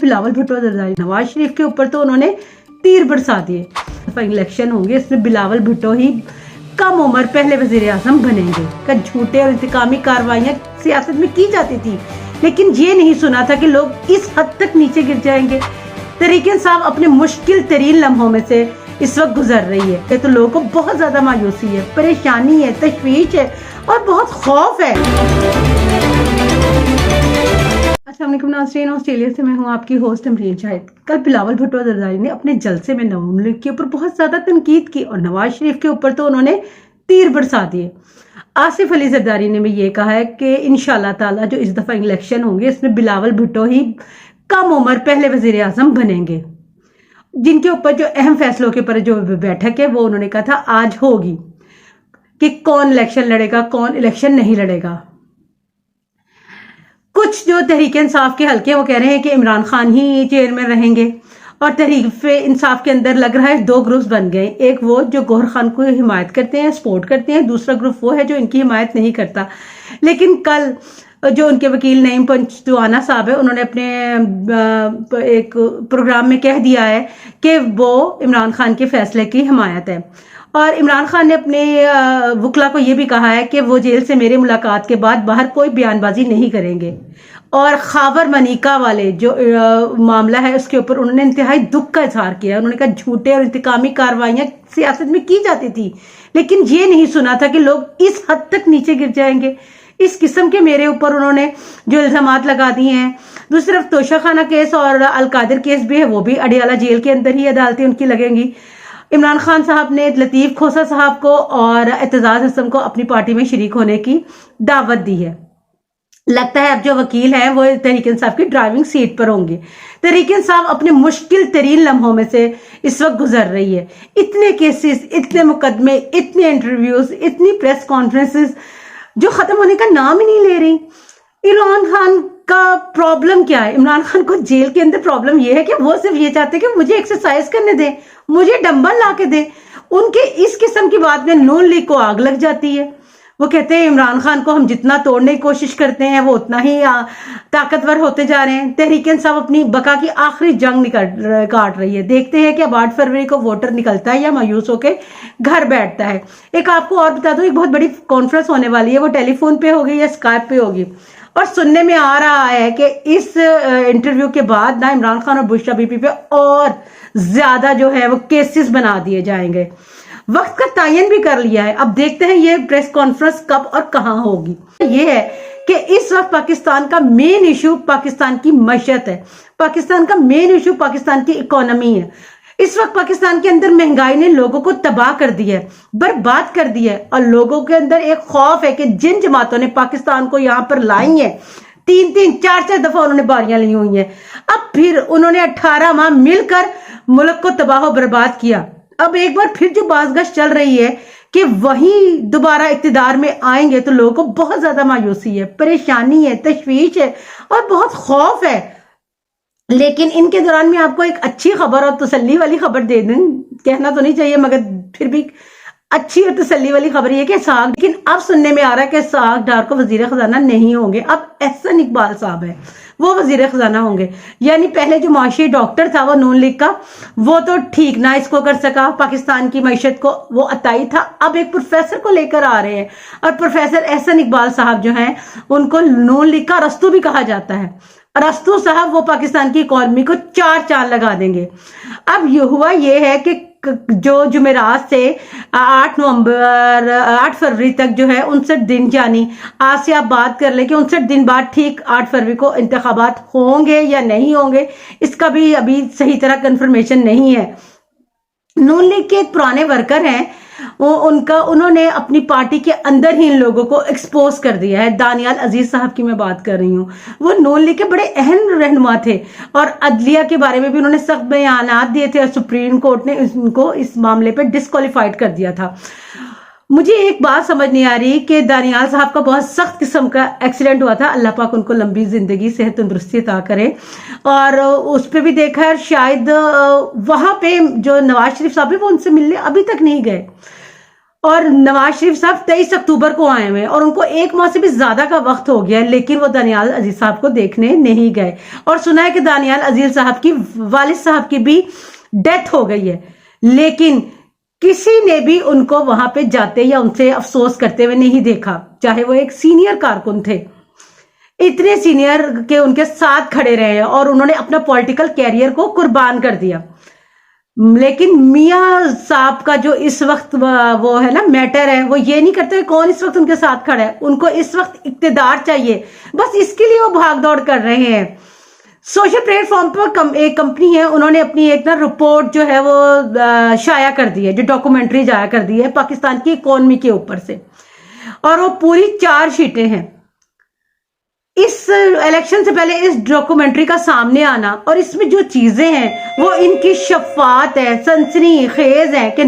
बिलावल भुट्टो जरदारी नवाज शरीफ के ऊपर तो उन्होंने तीर बरसा दिए। इलेक्शन होंगे इसमें बिलावल भुट्टो ही कम उम्र पहले वजीर आजम बनेंगे। का झूठे और इंतकामी कार्रवाइयां सियासत में की जाती थी, लेकिन ये नहीं सुना था कि लोग इस हद तक नीचे गिर जाएंगे। तहरीक इंसाफ अपने मुश्किल तरीन लम्हों में से इस वक्त गुजर रही है, तो लोगों को बहुत ज्यादा मायूसी है, परेशानी है, तशवीश है और बहुत खौफ है। अस्सलाम वालेकुम नाज़रीन, ऑस्ट्रेलिया से मैं हूँ आपकी होस्ट अमरीन शाहिद। कल बिलावल भुट्टो जरदारी ने अपने जलसे में नवाज लीग के ऊपर बहुत ज्यादा तनकीद की और नवाज शरीफ के ऊपर तो उन्होंने तीर बरसा दिए। आसिफ अली जरदारी ने भी ये कहा है कि इंशाल्लाह ताला जो इस दफा इलेक्शन होंगे इसमें बिलावल भुट्टो ही कम उम्र पहले वजीर आजम बनेंगे। जिनके ऊपर जो अहम फैसलों के ऊपर जो बैठक है वो उन्होंने कहा था आज होगी कि कौन इलेक्शन लड़ेगा, कौन इलेक्शन नहीं लड़ेगा। कुछ जो तहरीक इंसाफ के हल्के वो कह रहे हैं कि इमरान खान ही चेयरमैन रहेंगे और तहरीक इंसाफ के अंदर लग रहा है दो ग्रुप्स बन गए। एक वो जो गौहर खान को हिमायत करते हैं, सपोर्ट करते हैं, दूसरा ग्रुप वो है जो इनकी हिमायत नहीं करता। लेकिन कल जो उनके वकील नईम पंचतुआना साहब है उन्होंने अपने एक प्रोग्राम में कह दिया है कि वो इमरान खान के फैसले की हिमायत है और इमरान खान ने अपने वकला को ये भी कहा है कि वो जेल से मेरे मुलाकात के बाद बाहर कोई बयानबाजी नहीं करेंगे। और खावर मनीका वाले जो मामला है उसके ऊपर उन्होंने इंतहाई दुख का इजहार किया। उन्होंने कहा झूठे और इंतकामी कार्रवाइयां सियासत में की जाती थी, लेकिन ये नहीं सुना था कि लोग इस हद तक नीचे गिर जाएंगे। इस किस्म के मेरे ऊपर उन्होंने जो इल्जामात लगा दिए हैं। दूसरी तरफ तोशाखाना केस और अलकादिर केस भी है, वो भी अडियाला जेल के अंदर ही अदालतें उनकी लगेंगी। इमरान खान साहब ने लतीफ खोसा साहब को और एतजाज हसन को अपनी पार्टी में शरीक होने की दावत दी है। लगता है अब जो वकील हैं वो तहरीक इंसाफ की ड्राइविंग सीट पर होंगे। तहरीक इंसाफ अपने मुश्किल तरीन लम्हों में से इस वक्त गुजर रही है। इतने केसेस, इतने मुकदमे, इतने इंटरव्यूज, इतनी प्रेस कॉन्फ्रेंसेस जो खत्म होने का नाम ही नहीं ले रही। इमरान खान का प्रॉब्लम क्या है? इमरान खान को जेल के अंदर प्रॉब्लम यह है कि वो सिर्फ ये चाहते हैं कि मुझे एक्सरसाइज करने दे, मुझे डंबल ला के दे। उनके इस किस्म की बात में नून लीग को आग लग जाती है। वो कहते हैं इमरान खान को हम जितना तोड़ने की कोशिश करते हैं वो उतना ही ताकतवर होते जा रहे हैं। तहरीक इंसाफ अपनी बका की आखिरी जंग काट रही है। देखते हैं कि अब 8 फरवरी को वोटर निकलता है या मायूस होकर घर बैठता है। एक आपको और बता दूं, एक बहुत बड़ी कॉन्फ्रेंस होने वाली है, वो टेलीफोन पे होगी या स्काइप पे होगी। और सुनने में आ रहा है कि इस इंटरव्यू के बाद ना इमरान खान और बुशरा बीबी पे और ज्यादा जो है वो केसेस बना दिए जाएंगे। वक्त का तयन भी कर लिया है। अब देखते हैं ये प्रेस कॉन्फ्रेंस कब और कहां होगी। ये है कि इस वक्त पाकिस्तान का मेन इशू पाकिस्तान की मईशत है। पाकिस्तान का मेन इशू पाकिस्तान की इकोनॉमी है। इस वक्त पाकिस्तान के अंदर महंगाई ने लोगों को तबाह कर दिया है, बर्बाद कर दिया है और लोगों के अंदर एक खौफ है कि जिन जमातों ने पाकिस्तान को यहां पर लाई है, 3-3, 4-4 दफा उन्होंने बारियां ली हुई हैं। अब फिर उन्होंने 18 माह मिलकर मुल्क को तबाह बर्बाद किया। अब एक बार फिर जो बाज़गश्त चल रही है कि वही दोबारा इक्तिदार में आएंगे, तो लोगों को बहुत ज्यादा मायूसी है, परेशानी है, तशवीश है और बहुत खौफ है। लेकिन इनके दौरान में आपको एक अच्छी खबर और तसल्ली वाली खबर दे दूं, कहना तो नहीं चाहिए मगर फिर भी अच्छी और तसल्ली वाली खबर ये कि साग, लेकिन अब सुनने में आ रहा है कि साग डार को वजीर खजाना नहीं होंगे, अब एहसन इकबाल साहब है वो वजीर खजाना होंगे। यानी पहले जो माशी डॉक्टर था वो नून लीग का, वो तो ठीक ना इसको कर सका, पाकिस्तान की मईशत को वो अताई था। अब एक प्रोफेसर को लेकर आ रहे हैं और प्रोफेसर एहसन इकबाल साहब जो हैं उनको नून लीग का रस्तू भी कहा जाता है। रस्तू साहब वो पाकिस्तान की इकोनॉमी को 4 चांद लगा देंगे। अब ये हुआ ये है कि जो जुमेरात से 8 फरवरी तक जो है 59 दिन, यानी आज से आप बात कर लें कि 59 दिन बाद ठीक 8 फरवरी को इंतखाबात होंगे या नहीं होंगे, इसका भी अभी सही तरह कंफर्मेशन नहीं है। नून लीग के एक पुराने वर्कर हैं, उन्होंने अपनी पार्टी के अंदर ही इन लोगों को एक्सपोज कर दिया है। दानियाल अजीज साहब की मैं बात कर रही हूँ। वो नून लीग के बड़े अहम रहनुमा थे और अदलिया के बारे में भी उन्होंने सख्त बयान दिए थे और सुप्रीम कोर्ट ने उनको इस मामले पे डिस्क्वालीफाइड कर दिया था। मुझे एक बात समझ नहीं आ रही कि दानियाल साहब का बहुत सख्त किस्म का एक्सीडेंट हुआ था, अल्लाह पाक उनको लंबी जिंदगी सेहत तंदुरुस्ती अता करे। और उस पर भी देखा है शायद वहां पे जो नवाज शरीफ साहब है वो उनसे मिलने अभी तक नहीं गए। اور نواز شریف صاحب 23 اکتوبر کو آئے ہوئے ہیں اور ان کو 1 ماہ سے بھی زیادہ کا وقت ہو گیا ہے، لیکن وہ دانیال عزیز صاحب کو دیکھنے نہیں گئے، اور سنا ہے کہ دانیال عزیز صاحب کی والد صاحب کی بھی ڈیتھ ہو گئی ہے، لیکن کسی نے بھی ان کو وہاں پہ جاتے یا ان سے افسوس کرتے ہوئے نہیں دیکھا، چاہے وہ ایک سینئر کارکن تھے، اتنے سینئر کہ ان کے ساتھ کھڑے رہے ہیں اور انہوں نے اپنا پولیٹیکل کیریئر کو قربان کر دیا۔ لیکن میاں صاحب کا جو اس وقت وہ ہے نا میٹر ہے، وہ یہ نہیں کرتے کون اس وقت ان کے ساتھ کھڑا ہے، ان کو اس وقت اقتدار چاہیے، بس اس کے لیے وہ بھاگ دوڑ کر رہے ہیں۔ سوشل پلیٹ فارم پر ایک کمپنی ہے، انہوں نے اپنی ایک نا رپورٹ جو ہے وہ شائع کر دی ہے، جو ڈاکومنٹری شائع کر دی ہے پاکستان کی اکانومی کے اوپر سے، اور وہ پوری 4 شیٹیں ہیں۔ اس الیکشن سے پہلے اس ڈاکومنٹری کا سامنے آنا اور اس میں جو چیزیں ہیں وہ ان کی شفاعت ہے، سنسنی خیز ہے کہ